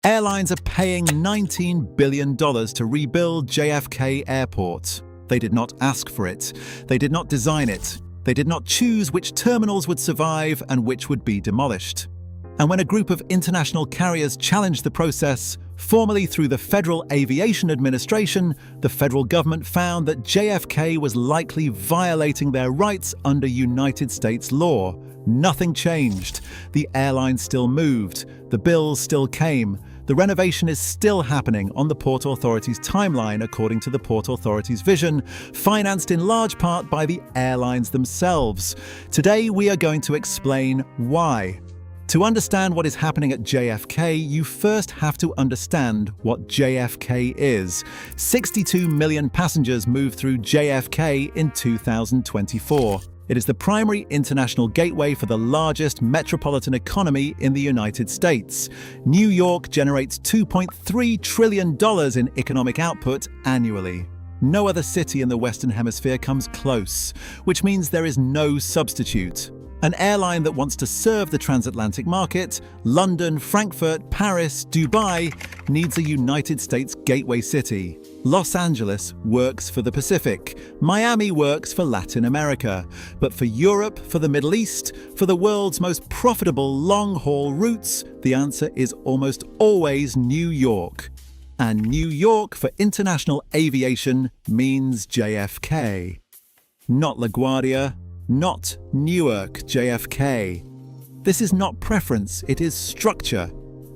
Airlines are paying $19 billion to rebuild JFK Airport. They did not ask for it. They did not design it. They did not choose which terminals would survive and which would be demolished. And when a group of international carriers challenged the process, formally through the Federal Aviation Administration, the federal government found that JFK was likely violating their rights under United States law. Nothing changed. The airline still moved. The bills still came. The renovation is still happening on the Port Authority's timeline according to the Port Authority's vision, financed in large part by the airlines themselves. Today we are going to explain why. To understand what is happening at JFK, you first have to understand what JFK is. 62 million passengers moved through JFK in 2024. It is the primary international gateway for the largest metropolitan economy in the United States. New York generates $2.3 trillion in economic output annually. No other city in the Western Hemisphere comes close, which means there is no substitute. An airline that wants to serve the transatlantic market, London, Frankfurt, Paris, Dubai, needs a United States gateway city. Los Angeles works for the Pacific. Miami works for Latin America. But for Europe, for the Middle East, for the world's most profitable long-haul routes, the answer is almost always New York. And New York for international aviation means JFK. Not LaGuardia. Not Newark, JFK. This is not preference, it is structure.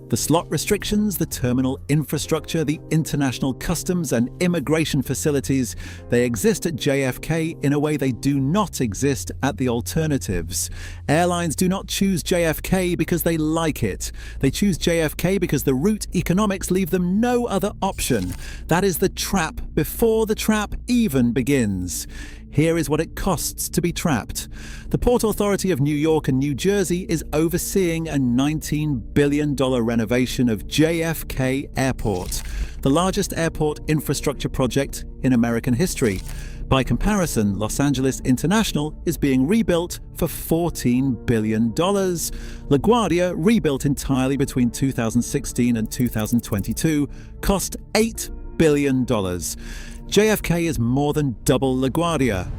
The slot restrictions, the terminal infrastructure, the international customs and immigration facilities, they exist at JFK in a way they do not exist at the alternatives. Airlines do not choose JFK because they like it. They choose JFK because the route economics leave them no other option. That is the trap before the trap even begins. Here is what it costs to be trapped. The Port Authority of New York and New Jersey is overseeing a $19 billion renovation of JFK Airport, the largest airport infrastructure project in American history. By comparison, Los Angeles International is being rebuilt for $14 billion. LaGuardia, rebuilt entirely between 2016 and 2022, cost $8 billion. JFK is more than double LaGuardia.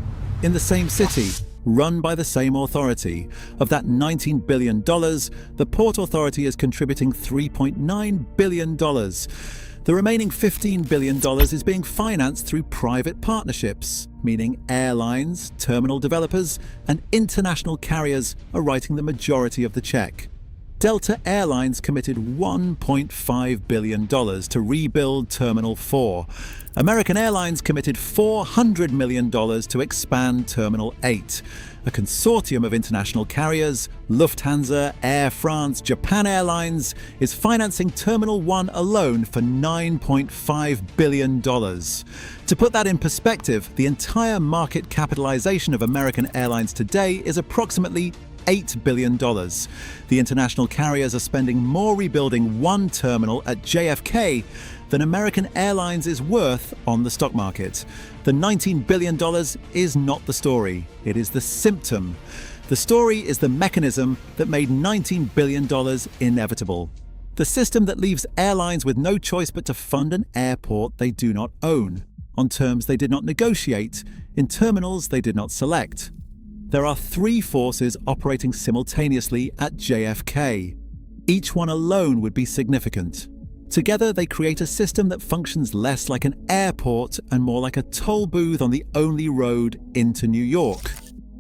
In the same city, run by the same authority. Of that $19 billion, the Port Authority is contributing $3.9 billion. The remaining $15 billion is being financed through private partnerships, meaning airlines, terminal developers, and international carriers are writing the majority of the check. Delta Airlines committed $1.5 billion to rebuild Terminal 4. American Airlines committed $400 million to expand Terminal 8. A consortium of international carriers, Lufthansa, Air France, Japan Airlines, is financing Terminal 1 alone for $9.5 billion. To put that in perspective, the entire market capitalization of American Airlines today is approximately $8 billion. The international carriers are spending more rebuilding one terminal at JFK than American Airlines is worth on the stock market. The $19 billion is not the story, it is the symptom. The story is the mechanism that made $19 billion inevitable. The system that leaves airlines with no choice but to fund an airport they do not own, on terms they did not negotiate, in terminals they did not select. There are three forces operating simultaneously at JFK. Each one alone would be significant. Together, they create a system that functions less like an airport and more like a toll booth on the only road into New York.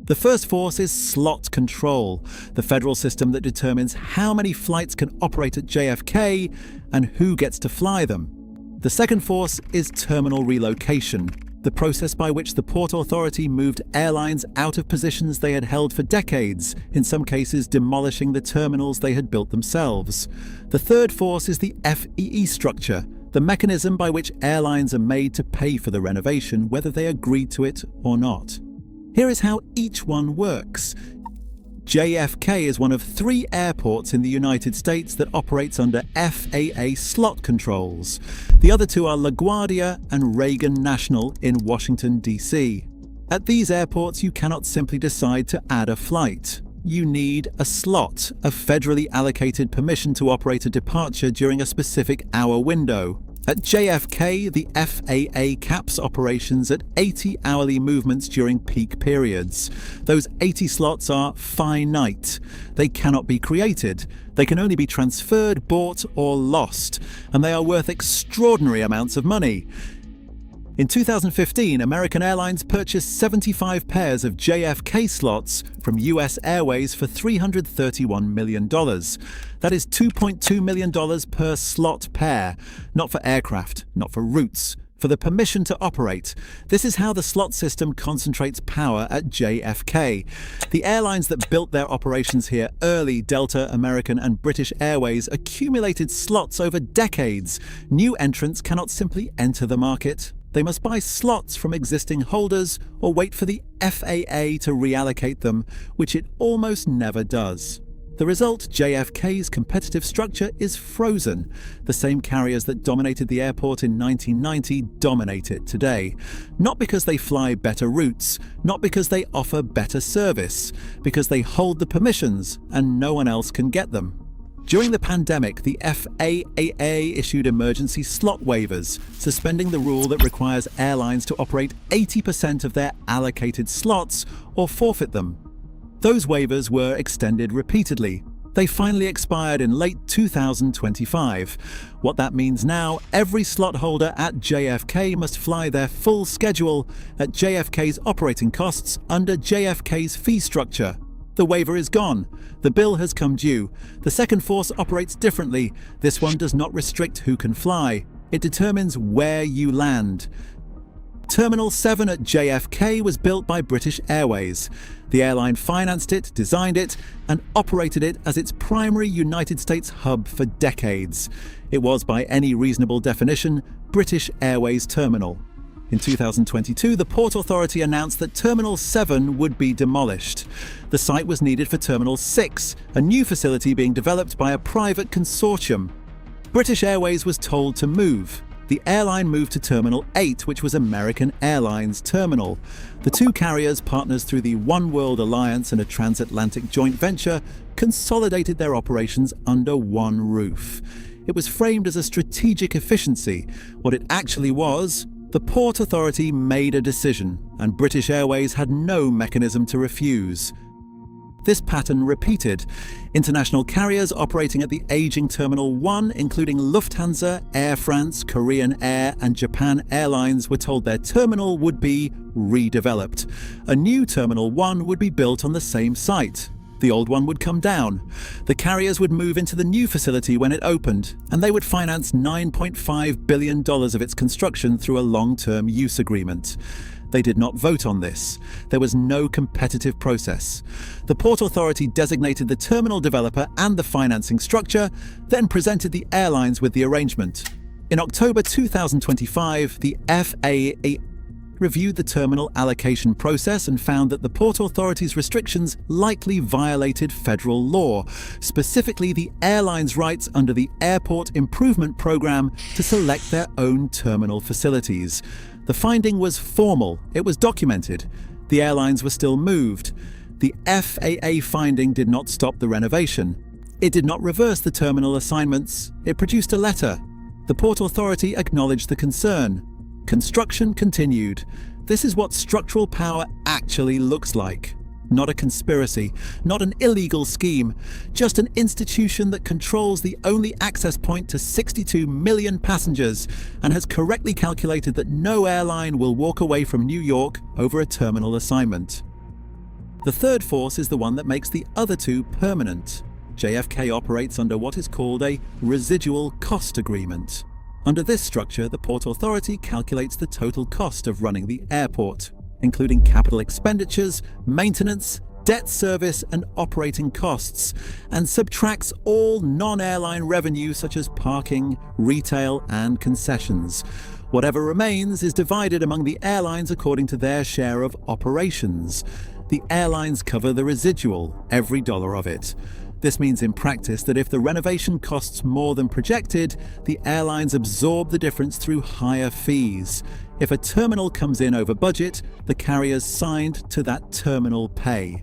The first force is slot control, the federal system that determines how many flights can operate at JFK and who gets to fly them. The second force is terminal relocation, the process by which the Port Authority moved airlines out of positions they had held for decades, in some cases demolishing the terminals they had built themselves. The third force is the FEE structure, the mechanism by which airlines are made to pay for the renovation, whether they agreed to it or not. Here is how each one works. JFK is one of 3 airports in the United States that operates under FAA slot controls. The other 2 are LaGuardia and Reagan National in Washington, D.C. At these airports, you cannot simply decide to add a flight. You need a slot, a federally allocated permission to operate a departure during a specific hour window. At JFK, the FAA caps operations at 80 hourly movements during peak periods. Those 80 slots are finite. They cannot be created. They can only be transferred, bought, or lost, and they are worth extraordinary amounts of money. In 2015, American Airlines purchased 75 pairs of JFK slots from US Airways for $331 million. That is $2.2 million per slot pair, not for aircraft, not for routes, for the permission to operate. This is how the slot system concentrates power at JFK. The airlines that built their operations here early, Delta, American, and British Airways, accumulated slots over decades. New entrants cannot simply enter the market. They must buy slots from existing holders or wait for the FAA to reallocate them, which it almost never does. The result, JFK's competitive structure is frozen. The same carriers that dominated the airport in 1990 dominate it today. Not because they fly better routes, not because they offer better service, because they hold the permissions and no one else can get them. During the pandemic, the FAA issued emergency slot waivers, suspending the rule that requires airlines to operate 80% of their allocated slots or forfeit them. Those waivers were extended repeatedly. They finally expired in late 2025. What that means now, every slot holder at JFK must fly their full schedule at JFK's operating costs under JFK's fee structure. The waiver is gone. The bill has come due. The second force operates differently. This one does not restrict who can fly. It determines where you land. Terminal 7 at JFK was built by British Airways. The airline financed it, designed it, and operated it as its primary United States hub for decades. It was, by any reasonable definition, British Airways Terminal. In 2022, the Port Authority announced that Terminal 7 would be demolished. The site was needed for Terminal 6, a new facility being developed by a private consortium. British Airways was told to move. The airline moved to Terminal 8, which was American Airlines Terminal. The two carriers, partners through the One World Alliance and a transatlantic joint venture, consolidated their operations under one roof. It was framed as a strategic efficiency. What it actually was, the Port Authority made a decision, and British Airways had no mechanism to refuse. This pattern repeated. International carriers operating at the aging Terminal 1, including Lufthansa, Air France, Korean Air, and Japan Airlines, were told their terminal would be redeveloped. A new Terminal 1 would be built on the same site. The old one would come down. The carriers would move into the new facility when it opened, and they would finance $9.5 billion of its construction through a long-term use agreement. They did not vote on this. There was no competitive process. The Port Authority designated the terminal developer and the financing structure, then presented the airlines with the arrangement. In October 2025, the FAA reviewed the terminal allocation process and found that the Port Authority's restrictions likely violated federal law, specifically the airline's rights under the Airport Improvement Program to select their own terminal facilities. The finding was formal. It was documented. The airlines were still moved. The FAA finding did not stop the renovation. It did not reverse the terminal assignments. It produced a letter. The Port Authority acknowledged the concern. Construction continued. This is what structural power actually looks like. Not a conspiracy, not an illegal scheme, just an institution that controls the only access point to 62 million passengers and has correctly calculated that no airline will walk away from New York over a terminal assignment. The third force is the one that makes the other two permanent. JFK operates under what is called a residual cost agreement. Under this structure, the Port Authority calculates the total cost of running the airport, including capital expenditures, maintenance, debt service, and operating costs, and subtracts all non-airline revenue such as parking, retail, and concessions. Whatever remains is divided among the airlines according to their share of operations. The airlines cover the residual, every dollar of it. This means in practice that if the renovation costs more than projected, the airlines absorb the difference through higher fees. If a terminal comes in over budget, the carriers signed to that terminal pay.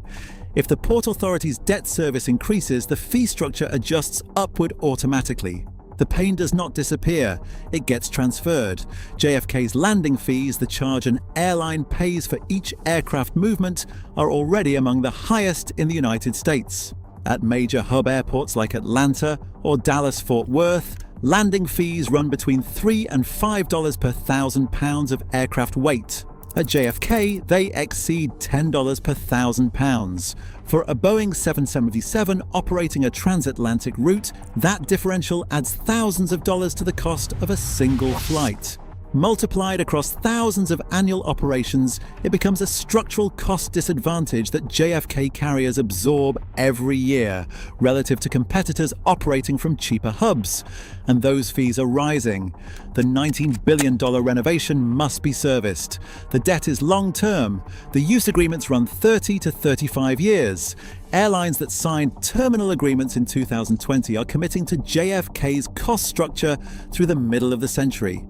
If the Port Authority's debt service increases, the fee structure adjusts upward automatically. The pain does not disappear, it gets transferred. JFK's landing fees, the charge an airline pays for each aircraft movement, are already among the highest in the United States. At major hub airports like Atlanta or Dallas-Fort Worth, landing fees run between $3 and $5 per 1,000 pounds of aircraft weight. At JFK, they exceed $10 per 1,000 pounds. For a Boeing 777 operating a transatlantic route, that differential adds thousands of dollars to the cost of a single flight. Multiplied across thousands of annual operations, it becomes a structural cost disadvantage that JFK carriers absorb every year, relative to competitors operating from cheaper hubs. And those fees are rising. The $19 billion renovation must be serviced. The debt is long-term. The use agreements run 30 to 35 years. Airlines that signed terminal agreements in 2020 are committing to JFK's cost structure through the middle of the century.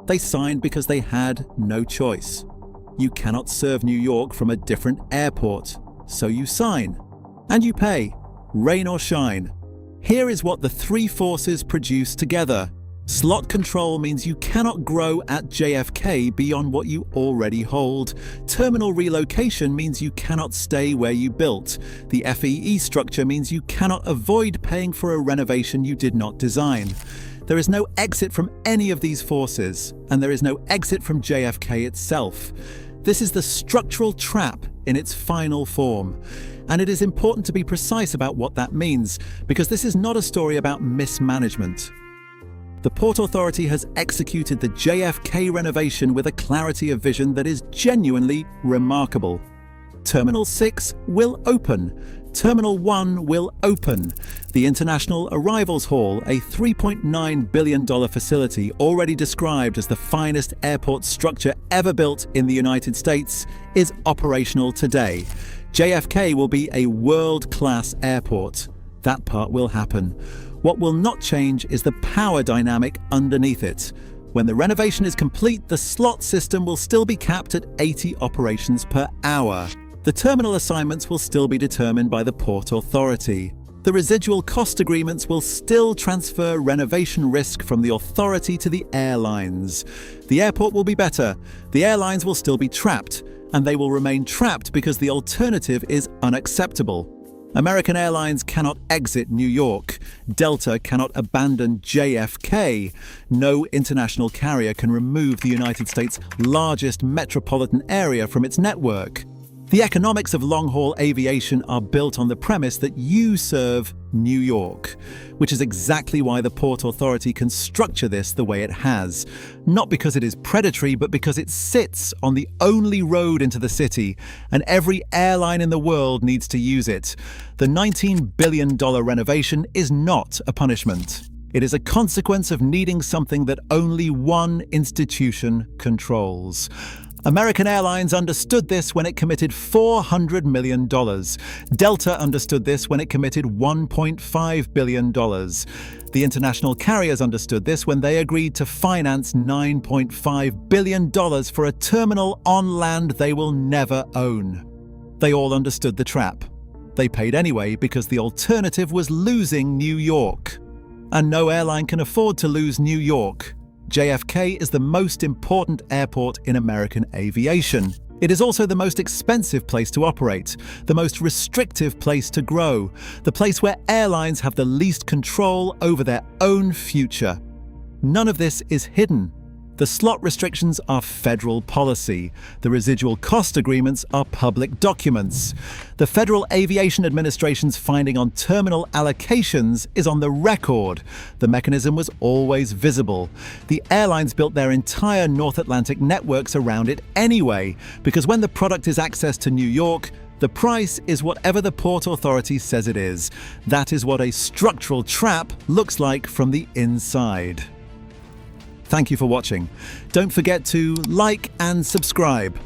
They signed because they had no choice. You cannot serve New York from a different airport, so you sign. And you pay, rain or shine. Here is what the three forces produce together. Slot control means you cannot grow at JFK beyond what you already hold. Terminal relocation means you cannot stay where you built. The FEE structure means you cannot avoid paying for a renovation you did not design. There is no exit from any of these forces, and there is no exit from JFK itself. This is the structural trap in its final form. And it is important to be precise about what that means, because this is not a story about mismanagement. The Port Authority has executed the JFK renovation with a clarity of vision that is genuinely remarkable. Terminal 6 will open. Terminal 1 will open. The International Arrivals Hall, a $3.9 billion facility already described as the finest airport structure ever built in the United States, is operational today. JFK will be a world-class airport. That part will happen. What will not change is the power dynamic underneath it. When the renovation is complete, the slot system will still be capped at 80 operations per hour. The terminal assignments will still be determined by the Port Authority. The residual cost agreements will still transfer renovation risk from the authority to the airlines. The airport will be better. The airlines will still be trapped, and they will remain trapped because the alternative is unacceptable. American Airlines cannot exit New York. Delta cannot abandon JFK. No international carrier can remove the United States' largest metropolitan area from its network. The economics of long-haul aviation are built on the premise that you serve New York, which is exactly why the Port Authority can structure this the way it has. Not because it is predatory, but because it sits on the only road into the city, and every airline in the world needs to use it. The $19 billion renovation is not a punishment. It is a consequence of needing something that only one institution controls. American Airlines understood this when it committed $400 million. Delta understood this when it committed $1.5 billion. The international carriers understood this when they agreed to finance $9.5 billion for a terminal on land they will never own. They all understood the trap. They paid anyway because the alternative was losing New York. And no airline can afford to lose New York. JFK is the most important airport in American aviation. It is also the most expensive place to operate, the most restrictive place to grow, the place where airlines have the least control over their own future. None of this is hidden. The slot restrictions are federal policy. The residual cost agreements are public documents. The Federal Aviation Administration's finding on terminal allocations is on the record. The mechanism was always visible. The airlines built their entire North Atlantic networks around it anyway, because when the product is accessed to New York, the price is whatever the Port Authority says it is. That is what a structural trap looks like from the inside. Thank you for watching. Don't forget to like and subscribe.